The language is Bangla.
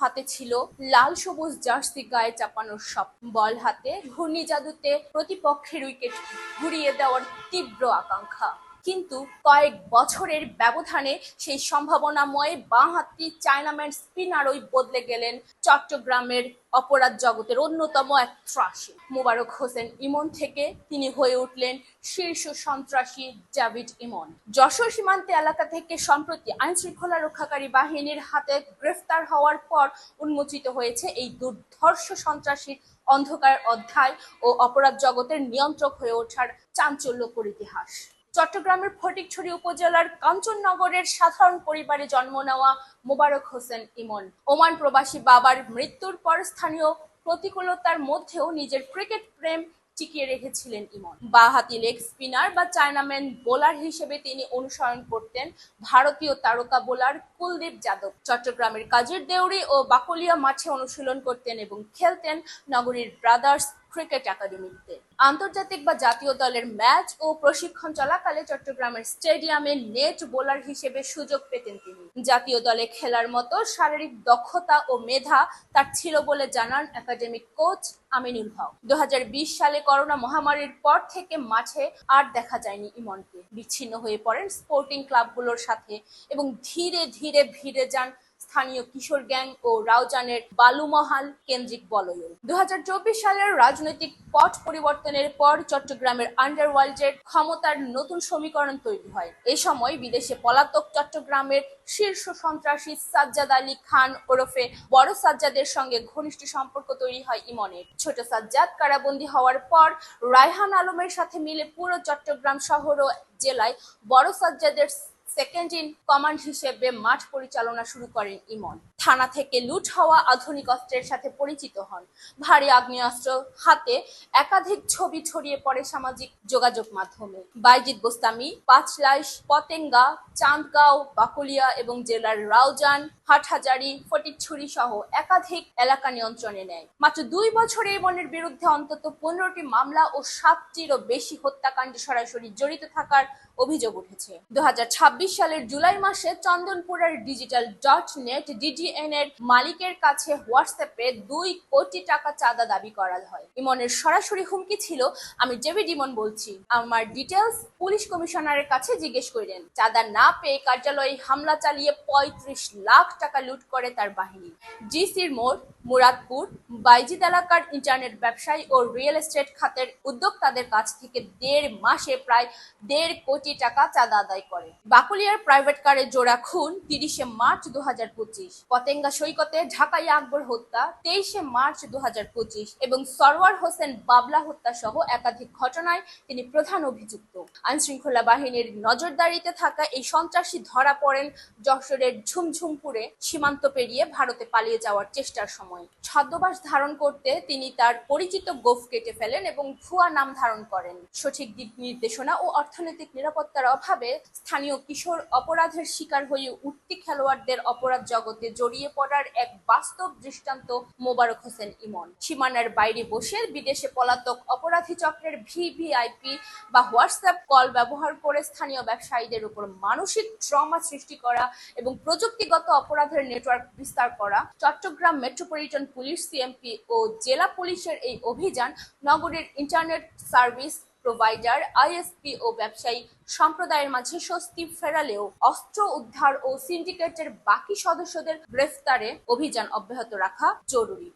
হাতে ছিল লাল সবুজ জার্সি গায়ে চাপানোর সব, বল হাতে ঘূর্ণি জাদুতে প্রতিপক্ষের উইকেট ঘুরিয়ে দেওয়ার তীব্র আকাঙ্ক্ষা। কিন্তু কয়েক বছরের ব্যবধানে সেই সম্ভাবনাময় বাঁহাতি চায়নাম্যান স্পিনারই বদলে গেলেন চট্টগ্রামের অপরাধ জগতের অন্যতম এক ত্রাসী। মোবারক হোসেন ইমন থেকে তিনি হয়ে উঠলেন শীর্ষ সন্ত্রাসী ডেভিড ইমন। যশোর সীমান্ত এলাকা থেকে সম্প্রতি আইনশৃঙ্খলা রক্ষাকারী বাহিনীর হাতে গ্রেফতার হওয়ার পর উন্মোচিত হয়েছে এই দুর্ধর্ষ সন্ত্রাসীর অন্ধকার অধ্যায় ও অপরাধ জগতের নিয়ন্ত্রক হয়ে ওঠার চাঞ্চল্যকর ইতিহাস। চট্টগ্রামের ফটিকছড়ি উপজেলার কাঞ্চননগরের সাধারণ পরিবারে জন্ম নেওয়া মোবারক হোসেন ইমন ওমান প্রবাসী বাবার মৃত্যুর পর স্থানীয় প্রতিকূলতার মধ্যেও নিজের ক্রিকেট প্রেম টিকিয়ে রেখেছিলেন ইমন। বাঁহাতি লেগ স্পিনার বা চায়নাম্যান বোলার হিসেবে তিনি অনুসরণ করতেন ভারতীয় তারকা বোলার কুলদীপ যাদব। চট্টগ্রামের কাজীর দেউরি ও বাকলিয়া মাঠে অনুশীলন করতেন এবং খেলতেন নগরীর ব্রাদার্স ক্রিকেট একাডেমিতে। আন্তর্জাতিক বা জাতীয় দলের ম্যাচ ও প্রশিক্ষণ চলাকালে চট্টগ্রামের স্টেডিয়ামে নেট বোলার হিসেবে সুযোগ পেতেন তিনি। জাতীয় দলে খেলার মতো শারীরিক দক্ষতা ও মেধা তার ছিল বলে জানান একাডেমিক কোচ আমিনুল হক। 2020 সালে করোনা মহামারীর পর থেকে মাঠে আর দেখা যায়নি ইমনকে। বিচ্ছিন্ন হয়ে পড়েন স্পোর্টিং ক্লাবগুলোর সাথে এবং ধীরে ধীরে ভিড়ে যান স্থানীয় কিশোর গ্যাং ও রাউজানের বালুমহাল কেন্দ্রিক বলয়ে। 2024 সালের রাজনৈতিক পট পরিবর্তনের পর চট্টগ্রামের আন্ডারওয়ার্ল্ডের ক্ষমতার নতুন সমীকরণ তৈরি হয়। এই সময় বিদেশে পলাতক চট্টগ্রামের শীর্ষ সন্ত্রাসী সাজ্জাদ আলী খান ওরফে বড় সাজ্জাদের সঙ্গে ঘনিষ্ঠ সম্পর্ক তৈরি হয় ইমনের। ছোট সাজ্জাদ কারাবন্দী হওয়ার পর রায়হান আলমের সাথে মিলে পুরো চট্টগ্রাম শহর ও জেলায় বড় সাজ্জাদের সেকেন্ড ইন কমান্ড হিসেবে মাঠ পরিচালনা শুরু করেন ইমন। থানা থেকে লুট হওয়া আধুনিক অস্ত্রের সাথে পরিচিত হন। ভারী আগ্নেয়াস্ত্র হাতে একাধিক ছবি ছড়িয়ে পড়ে সামাজিক যোগাযোগ মাধ্যমে। বাইজিদ বোস্তামি, পাঁচলাইশ, পতেঙ্গা, চাঁদগাঁও, বাকলিয়া এবং জেলার রাউজান, হাটহাজারী, ফটিকছড়ি সহ একাধিক এলাকা নিয়ন্ত্রণে নেয়। মাত্র 2 বছরে ইমনের বিরুদ্ধে অন্তত 15টি মামলা ও 7টিরও বেশি হত্যাকাণ্ডে সরাসরি জড়িত থাকার অভিযোগ উঠেছে। 2026 সালের জুলাই মাসে চন্দনপুরের ডিজিটাল.নেট ডিডিএন এর মালিকের কাছে হোয়াটসঅ্যাপে 2 কোটি টাকা চাঁদা দাবি করা হয়। ইমনের সরাসরি হুমকি ছিল, আমি ডেভিড ইমন বলছি, আমার ডিটেলস পুলিশ কমিশনারের কাছে জিজ্ঞেস করেন। চাঁদা না পেয়ে কার্যালয়ে হামলা চালিয়ে 35 লাখ টাকা লুট করে তার বাহিনী। জিসির মোড়, মুরাদপুর, বাইজিদ এলাকার ইন্টারনেট ব্যবসায়ী ও রিয়েল এস্টেট খাতের উদ্যোক্তাদের কাছ থেকে 1.5 মাসে প্রায় 1.5 কোটি টাকা চাঁদা আদায় করে। বাকলিয়ার প্রাইভেট কারে জোড়া খুন 30 মার্চ 2025, পতেঙ্গা সৈকতে ঢাকাইয়া আকবর হত্যা 23 মার্চ 2025 এবং সরওয়ার হোসেন বাবলা হত্যা সহ একাধিক ঘটনায় তিনি প্রধান অভিযুক্ত। আইনশৃঙ্খলা বাহিনীর নজরদারিতে থাকা এই সন্ত্রাসী ধরা পড়েন যশোরের ঝুমঝুমপুরে সীমান্ত পেরিয়ে ভারতে পালিয়ে যাওয়ার চেষ্টার সময়। ছদ্মবেশ ধারণ করতে তিনি তার পরিচিত গোঁফ কেটে ফেলেন এবং ভুয়া নাম ধারণ করেন। সঠিক দিক নির্দেশনা ও অর্থনৈতিক নিরাপত্তার অভাবে স্থানীয় কিশোর অপরাধের শিকার হয়ে উঠতি খেলোয়াড়দের অপরাধ জগতে জড়িয়ে পড়ার এক বাস্তব দৃষ্টান্ত মোবারক হোসেন ইমন। সীমানার বাইরে বসে বিদেশে পলাতক অপরাধী চক্রের ভিভিআইপি বা হোয়াটসঅ্যাপ কল ব্যবহার করে স্থানীয় ব্যবসায়ীদের উপর মানসিক ট্রমা সৃষ্টি করা এবং প্রযুক্তিগত অপরাধের নেটওয়ার্ক বিস্তার করা। চট্টগ্রাম মেট্রোপলিটন পুলিশ, সিএমপি ও জেলা পুলিশের এই অভিযান নগরীর ইন্টারনেট সার্ভিস প্রোভাইডার, আইএসপি ও ব্যবসায়ী সম্প্রদায়ের মাঝে স্বস্তি ফেরালেও অস্ত্র উদ্ধার ও সিন্ডিকেটের বাকি সদস্যদের গ্রেফতারে অভিযান অব্যাহত রাখা জরুরি।